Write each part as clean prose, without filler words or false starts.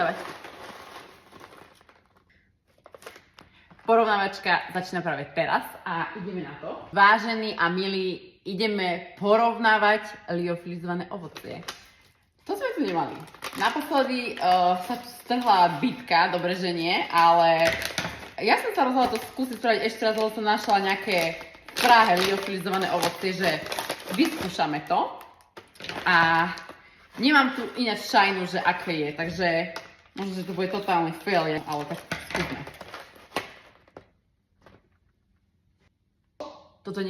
Dávaj. Porovnávačka začína práve teraz a ideme na to. Vážení a milí, ideme porovnávať liofilizované ovocie. To sme tu nemali. Naposledy sa tu strhla bitka, dobre že nie, ale ja som sa rozhodla to skúsiť spraviť ešte raz, lebo som našla nejaké v Prahe liofilizované ovocie, že vyskúšame to. A nemám tu ináč šajnu, že aké je, takže možno, že to bude totálny fail, ale tak skúsme. Toto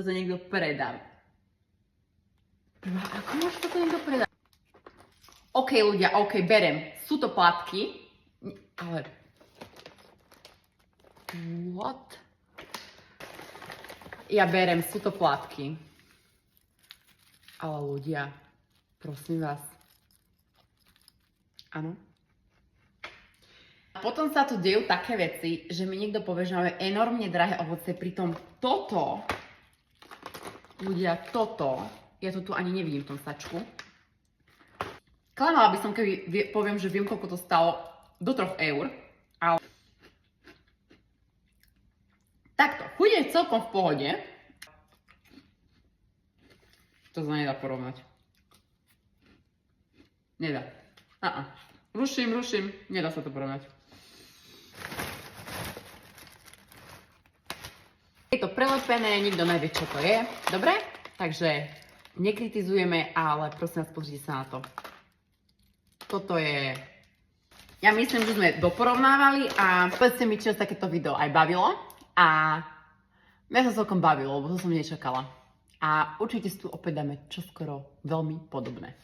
niekto predá. Ako môže toto niekto predať? OK, ľudia, OK, berem. Sú to plátky, ale... What? Ja berem, sú to plátky. Ale ľudia, prosím vás. Áno. Potom sa tu dejú také veci, že mi niekto povie, že máme enormne drahé ovocie, pritom toto, ľudia, toto, ja to tu ani nevidím v tom sačku. Klamala by som, keby poviem, že viem, koľko to stalo, do 3 eur, ale... Takto, chuť je celkom v pohode. To sa nedá porovnať. Nedá. Ruším, nedá sa to porovnať. Je to prelepené, nikto nevie, čo to je. Dobre? Takže nekritizujeme, ale prosím vás, pozrite sa na to. Toto je... Ja myslím, že sme doporovnávali a povedzte mi, či vás takéto video aj bavilo. A mňa sa celkom bavilo, lebo to som nečakala. A určite si tu opäť dáme čoskoro veľmi podobné.